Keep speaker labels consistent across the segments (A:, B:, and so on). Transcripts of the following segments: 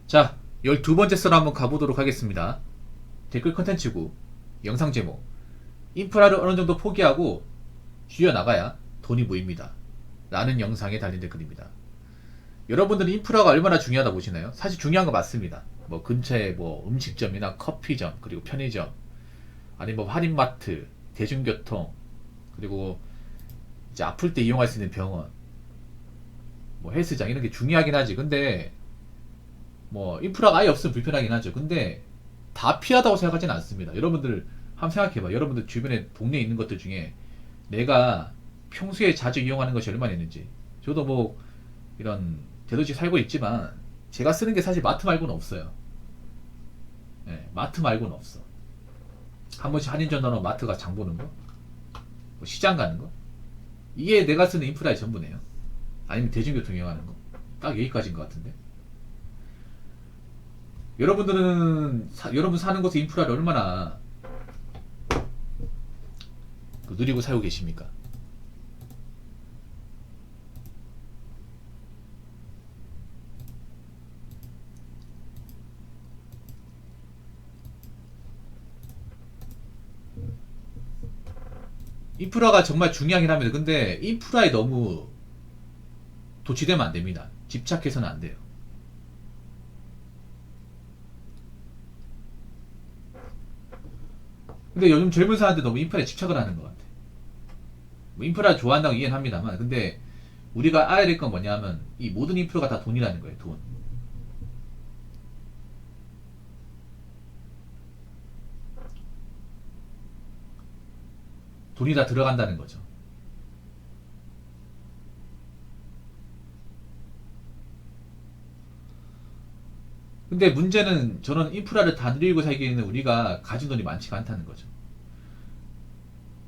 A: 자, 12번째 썰 한번 가보도록 하겠습니다. 댓글 컨텐츠고, 영상 제목. 인프라를 어느 정도 포기하고 쥐어나가야 돈이 모입니다. 라는 영상에 달린 댓글입니다. 여러분들은 인프라가 얼마나 중요하다 보시나요? 사실 중요한 거 맞습니다. 뭐 근처에 뭐 음식점이나 커피점, 그리고 편의점, 아니면 뭐 할인마트, 대중교통, 그리고 이제 아플 때 이용할 수 있는 병원, 뭐 헬스장 이런 게 중요하긴 하지. 근데 뭐 인프라가 아예 없으면 불편하긴 하죠. 근데 다 피하다고 생각하지는 않습니다. 여러분들 한번 생각해봐. 여러분들 주변에 동네에 있는 것들 중에 내가 평소에 자주 이용하는 것이 얼마나 있는지. 저도 뭐 이런 대도시 살고 있지만 제가 쓰는 게 사실 마트 말고는 없어요. 예, 마트 말고는 없어. 한 번씩 할인 전화로 마트가 장 보는 거, 뭐 시장 가는 거, 이게 내가 쓰는 인프라의 전부네요. 아니면 대중교통 이용하는 거. 딱 여기까지인 것 같은데. 여러분들은 여러분 사는 곳의 인프라를 얼마나 누리고 살고 계십니까? 인프라가 정말 중요하긴 합니다. 근데 인프라에 너무 도취되면 안 됩니다. 집착해서는 안 돼요. 근데 요즘 젊은 사람들 너무 인프라에 집착을 하는 것 같아. 뭐 인프라 좋아한다고 이해는 합니다만, 근데 우리가 알아야 될 건 뭐냐면 이 모든 인프라가 다 돈이라는 거예요. 돈. 돈이 다 들어간다는 거죠. 근데 문제는 저는 인프라를 다 누리고 살기에는 우리가 가진 돈이 많지가 않다는 거죠.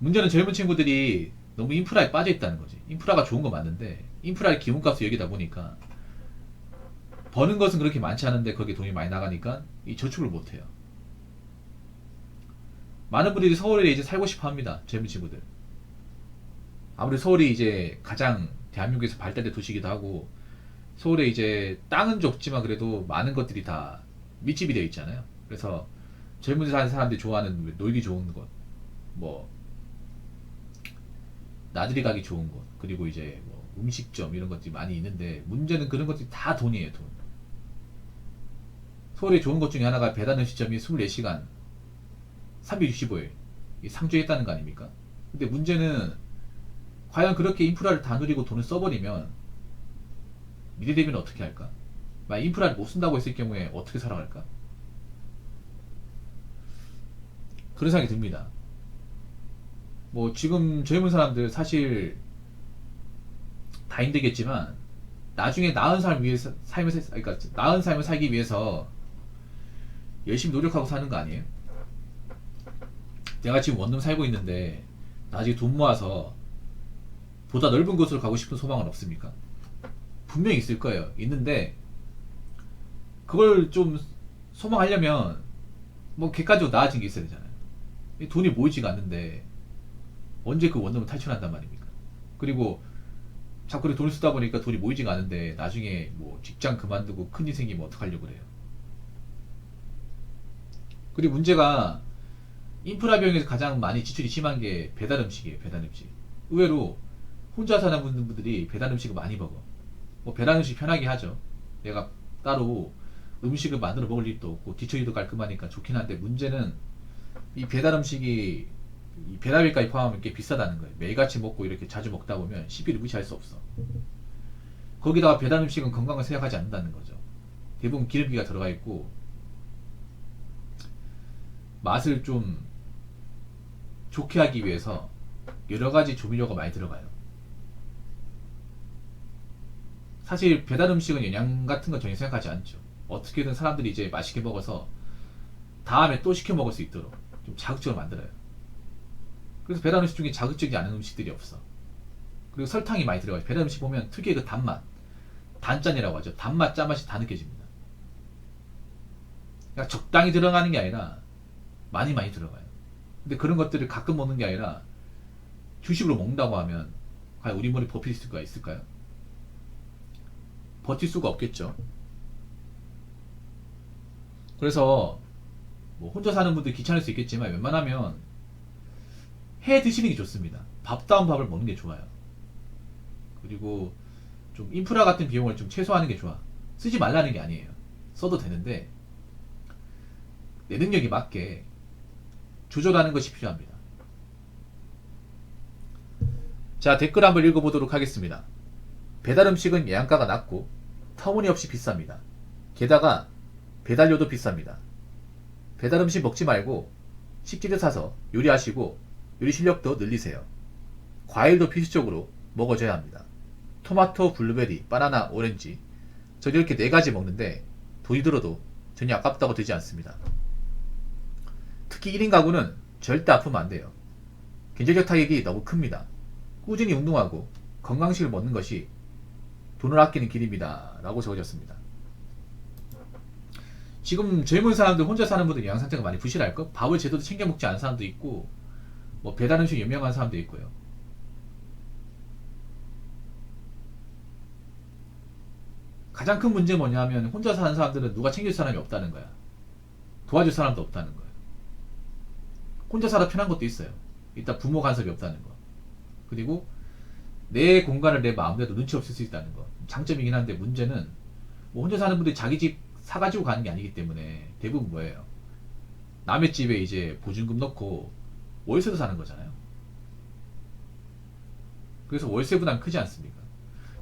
A: 문제는 젊은 친구들이 너무 인프라에 빠져 있다는 거지. 인프라가 좋은 거 맞는데 인프라의 기본값을 여기다 보니까 버는 것은 그렇게 많지 않은데 거기에 돈이 많이 나가니까 이 저축을 못 해요. 많은 분들이 서울에 이제 살고 싶어 합니다. 젊은 친구들. 아무래도 서울이 이제 가장 대한민국에서 발달된 도시이기도 하고 서울에 이제 땅은 좁지만 그래도 많은 것들이 다 밀집이 되어 있잖아요. 그래서 젊은 사는 사람들이 좋아하는 놀기 좋은 곳, 뭐 나들이 가기 좋은 곳, 그리고 이제 뭐 음식점 이런 것들이 많이 있는데 문제는 그런 것들이 다 돈이에요, 돈. 서울에 좋은 것 중에 하나가 배달 음식점이 24시간 365일 상주했다는 거 아닙니까? 근데 문제는 과연 그렇게 인프라를 다 누리고 돈을 써버리면 미래 대비는 어떻게 할까? 만약 인프라를 못 쓴다고 했을 경우에 어떻게 살아갈까? 그런 생각이 듭니다. 뭐 지금 젊은 사람들 사실 다 힘들겠지만 나중에 나은 삶을 위해서 삶을 그러니까 나은 삶을 살기 위해서 열심히 노력하고 사는 거 아니에요? 내가 지금 원룸 살고 있는데 나중에 돈 모아서 보다 넓은 곳으로 가고 싶은 소망은 없습니까? 분명히 있을 거예요. 있는데 그걸 좀 소망하려면 뭐 객관적으로 나아진 게 있어야 되잖아요. 돈이 모이지가 않는데 언제 그 원룸을 탈출한단 말입니까? 그리고 자꾸 그렇게 돈을 쓰다 보니까 돈이 모이지가 않은데 나중에 뭐 직장 그만두고 큰일 생기면 어떡하려고 그래요. 그리고 문제가 인프라 비용에서 가장 많이 지출이 심한 게 배달 음식이에요. 배달 음식. 의외로 혼자 사는 분들이 배달 음식을 많이 먹어. 뭐 배달 음식 편하게 하죠. 내가 따로 음식을 만들어 먹을 일도 없고 뒤처리도 깔끔하니까 좋긴 한데 문제는 이 배달 음식이 이 배달비까지 포함하면 꽤 비싸다는 거예요. 매일같이 먹고 이렇게 자주 먹다 보면 식비를 무시할 수 없어. 거기다가 배달 음식은 건강을 생각하지 않는다는 거죠. 대부분 기름기가 들어가 있고 맛을 좀 좋게 하기 위해서 여러 가지 조미료가 많이 들어가요. 사실 배달 음식은 영양 같은 거 전혀 생각하지 않죠. 어떻게든 사람들이 이제 맛있게 먹어서 다음에 또 시켜 먹을 수 있도록 좀 자극적으로 만들어요. 그래서 배달 음식 중에 자극적이지 않은 음식들이 없어. 그리고 설탕이 많이 들어가요. 배달 음식 보면 특유의 그 단맛, 단짠이라고 하죠. 단맛, 짠맛이 다 느껴집니다. 그러니까 적당히 들어가는 게 아니라 많이 많이 들어가요. 근데 그런 것들을 가끔 먹는 게 아니라 주식으로 먹는다고 하면 과연 우리 머리 버틸 수가 있을까요? 버틸 수가 없겠죠. 그래서 뭐 혼자 사는 분들 귀찮을 수 있겠지만 웬만하면 해 드시는 게 좋습니다. 밥다운 밥을 먹는 게 좋아요. 그리고 좀 인프라 같은 비용을 좀 최소화하는 게 좋아. 쓰지 말라는 게 아니에요. 써도 되는데 내 능력에 맞게 조절하는 것이 필요합니다. 자, 댓글 한번 읽어보도록 하겠습니다. 배달 음식은 예약가가 낮고 터무니없이 비쌉니다. 게다가 배달료도 비쌉니다. 배달 음식 먹지 말고 식재료 사서 요리하시고 요리 실력도 늘리세요. 과일도 필수적으로 먹어줘야 합니다. 토마토, 블루베리, 바나나, 오렌지. 전 이렇게 4가지 먹는데 돈이 들어도 전혀 아깝다고 되지 않습니다. 특히 1인 가구는 절대 아프면 안 돼요. 경제적 타격이 너무 큽니다. 꾸준히 운동하고 건강식을 먹는 것이 돈을 아끼는 길입니다. 라고 적어졌습니다. 지금 젊은 사람들 혼자 사는 분들 영양상태가 많이 부실할까? 밥을 제대로 챙겨 먹지 않은 사람도 있고 뭐 배달 음식 연명한 사람도 있고요. 가장 큰 문제 뭐냐면 혼자 사는 사람들은 누가 챙길 사람이 없다는 거야. 도와줄 사람도 없다는 거야. 혼자 살아 편한 것도 있어요. 일단 부모 간섭이 없다는 거. 그리고 내 공간을 내 마음대로 눈치 없을 수 있다는 거. 장점이긴 한데 문제는 뭐 혼자 사는 분들이 자기 집 사가지고 가는 게 아니기 때문에 대부분 뭐예요? 남의 집에 이제 보증금 넣고 월세도 사는 거잖아요. 그래서 월세 부담이 크지 않습니까?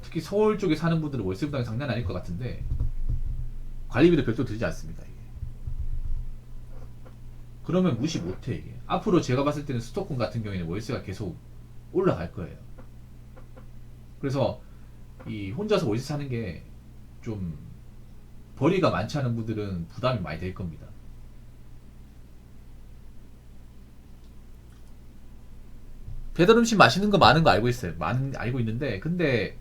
A: 특히 서울 쪽에 사는 분들은 월세 부담이 장난 아닐 것 같은데 관리비도 별도 들지 않습니다. 이게. 그러면 무시 못해 이게. 앞으로 제가 봤을 때는 수도권 같은 경우에는 월세가 계속 올라갈 거예요. 그래서 이 혼자서 월세 사는 게 좀 벌이가 많지 않은 분들은 부담이 많이 될 겁니다. 배달 음식 맛있는 거 많은 거 알고 있어요. 알고 있는데 근데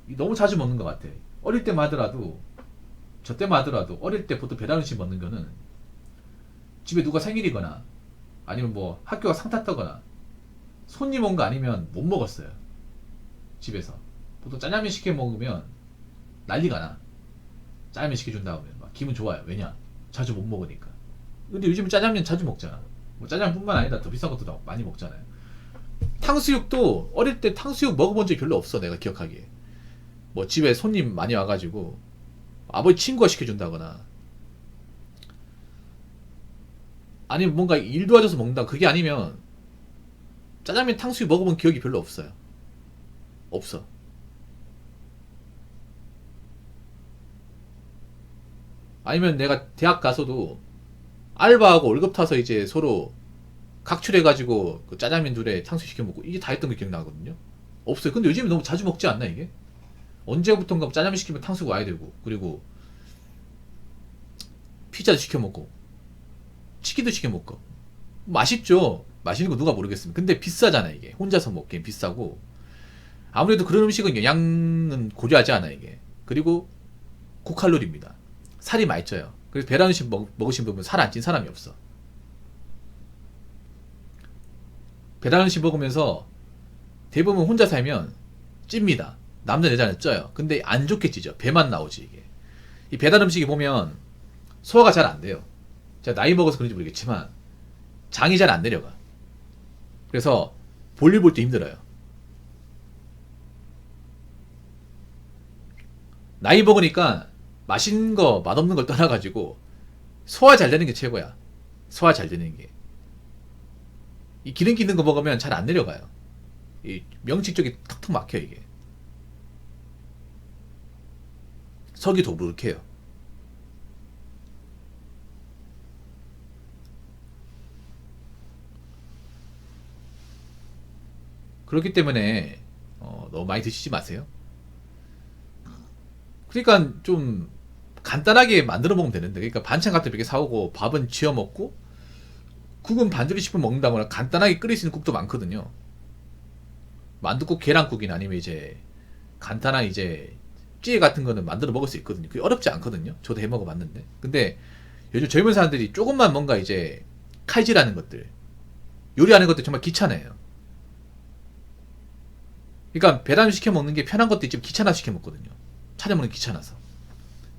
A: 너무 자주 먹는 것 같아. 어릴 때만 하더라도 저 때만 하더라도 어릴 때 보통 배달 음식 먹는 거는 집에 누가 생일이거나 아니면 뭐 학교가 상 탔다거나 손님 온 거 아니면 못 먹었어요. 집에서 보통 짜장면 시켜 먹으면 난리가 나. 짜장면 시켜준다 하면 막 기분 좋아요. 왜냐? 자주 못 먹으니까. 근데 요즘 짜장면 자주 먹잖아. 뭐 짜장면뿐만 아니라 더 비싼 것도 많이 먹잖아요. 탕수육도 어릴 때 탕수육 먹어본 적이 별로 없어. 내가 기억하기에. 뭐 집에 손님 많이 와가지고 아버지 친구가 시켜준다거나 아니면 뭔가 일 도와줘서 먹는다. 그게 아니면 짜장면 탕수육 먹어본 기억이 별로 없어요. 없어. 아니면 내가 대학 가서도 알바하고 월급 타서 이제 서로 각출해가지고 그 짜장면 둘에 탕수육 시켜 먹고 이게 다 했던 게 기억나거든요. 없어요. 근데 요즘에 너무 자주 먹지 않나 이게? 언제부턴가 짜장면 시키면 탕수육 와야 되고 그리고 피자도 시켜 먹고 치킨도 시켜 먹고 맛있죠. 맛있는 거 누가 모르겠습니까? 근데 비싸잖아 이게. 혼자서 먹기엔 비싸고 아무래도 그런 음식은 영양은 고려하지 않아 이게. 그리고 고칼로리입니다. 살이 많이 쪄요. 그래서 배달 음식 먹으신 분은 살 안 찐 사람이 없어. 배달 음식 먹으면서 대부분 혼자 살면 찝니다. 남자 여자는 쪄요. 근데 안 좋게 찌죠. 배만 나오지 이게. 이 배달 음식이 보면 소화가 잘 안 돼요. 제가 나이 먹어서 그런지 모르겠지만 장이 잘 안 내려가. 그래서 볼일 볼 때 힘들어요. 나이 먹으니까 맛있는 거 맛없는 걸 떠나가지고 소화 잘 되는 게 최고야. 소화 잘 되는 게. 이 기름기 있는 거 먹으면 잘 안 내려가요. 이 명치 쪽이 턱턱 막혀 이게. 속이 더부룩해요. 그렇기 때문에 너무 많이 드시지 마세요. 그러니까 좀 간단하게 만들어 먹으면 되는데, 그러니까 반찬 같은 거 이렇게 사오고 밥은 지어 먹고 국은 반주리 식품 먹는다거나 간단하게 끓일 수 있는 국도 많거든요. 만두국, 계란국이나 아니면 이제 간단한 이제 찌개 같은 거는 만들어 먹을 수 있거든요. 그게 어렵지 않거든요. 저도 해 먹어봤는데. 근데 요즘 젊은 사람들이 조금만 뭔가 이제 칼질하는 것들, 요리하는 것들 정말 귀찮아요. 그러니까 배달 시켜 먹는 게 편한 것도 있지만 귀찮아서 시켜 먹거든요. 차려 먹는 게 귀찮아서,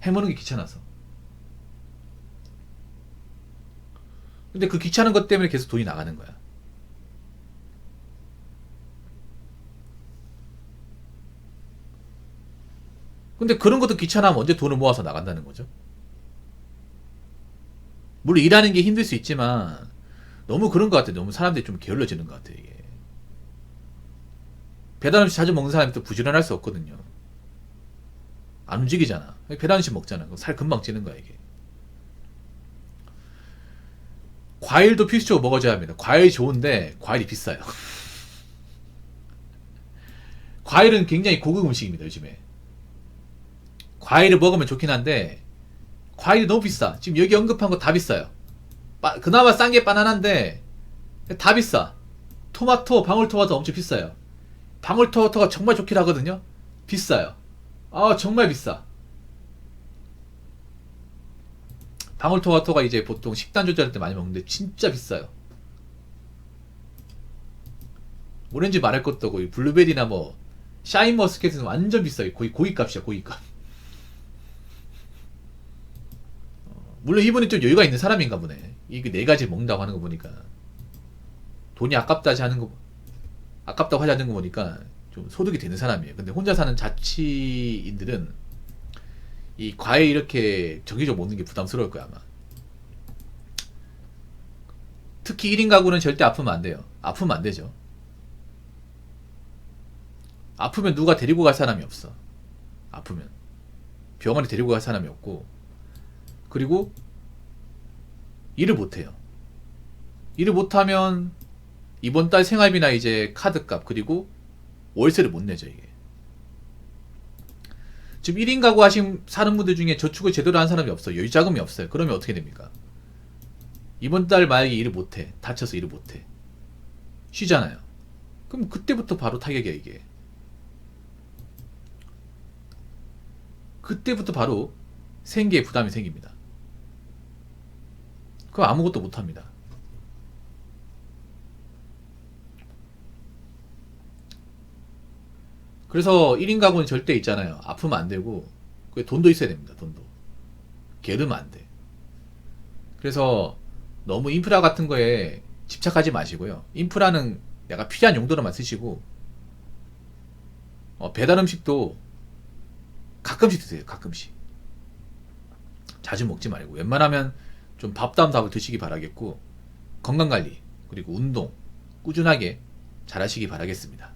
A: 해 먹는 게 귀찮아서. 근데 그 귀찮은 것 때문에 계속 돈이 나가는 거야. 근데 그런 것도 귀찮아하면 언제 돈을 모아서 나간다는 거죠? 물론 일하는 게 힘들 수 있지만 너무 그런 것 같아. 너무 사람들이 좀 게을러지는 것 같아 이게. 배달 음식 자주 먹는 사람이 또 부지런할 수 없거든요. 안 움직이잖아. 배달 음식 먹잖아. 살 금방 찌는 거야 이게. 과일도 필수적으로 먹어줘야 합니다. 과일 좋은데 과일이 비싸요. 과일은 굉장히 고급 음식입니다 요즘에. 과일을 먹으면 좋긴 한데 과일이 너무 비싸. 지금 여기 언급한 거 다 비싸요. 그나마 싼 게 바나나인데 다 비싸. 토마토, 방울토마토 엄청 비싸요. 방울토마토가 정말 좋긴 하거든요. 비싸요. 아 정말 비싸. 방울토마토가 이제 보통 식단 조절할 때 많이 먹는데 진짜 비싸요. 오렌지 말할 것도 없고 블루베리나 뭐 샤인머스켓은 완전 비싸요. 거의 고기값이야 고기값. 물론 이분이 좀 여유가 있는 사람인가 보네. 이게 네 가지 먹는다고 하는 거 보니까 돈이 아깝다고 하지 않는 거 보니까 좀 소득이 되는 사람이에요. 근데 혼자 사는 자취인들은 이 과일 이렇게 정기적으로 먹는 게 부담스러울 거야 아마. 특히 1인 가구는 절대 아프면 안 돼요. 아프면 안 되죠. 아프면 누가 데리고 갈 사람이 없어. 아프면 병원에 데리고 갈 사람이 없고, 그리고 일을 못해요. 일을 못하면 이번 달 생활비나 이제 카드값 그리고 월세를 못 내죠 이게. 지금 1인 가구 사는 분들 중에 저축을 제대로 한 사람이 없어요. 여유자금이 없어요. 그러면 어떻게 됩니까? 이번 달 만약에 일을 못해. 다쳐서 일을 못해. 쉬잖아요. 그럼 그때부터 바로 타격이야 이게. 그때부터 바로 생계에 부담이 생깁니다. 그럼 아무것도 못합니다. 그래서 1인 가구는 절대 있잖아요. 아프면 안 되고 돈도 있어야 됩니다. 돈도. 게으르면 안 돼. 그래서 너무 인프라 같은 거에 집착하지 마시고요. 인프라는 내가 필요한 용도로만 쓰시고, 배달 음식도 가끔씩 드세요. 가끔씩. 자주 먹지 말고 웬만하면 좀 밥다음 드시기 바라겠고, 건강관리 그리고 운동 꾸준하게 잘 하시기 바라겠습니다.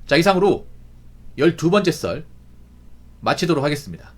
A: 자, 이상으로 12번째 썰 마치도록 하겠습니다.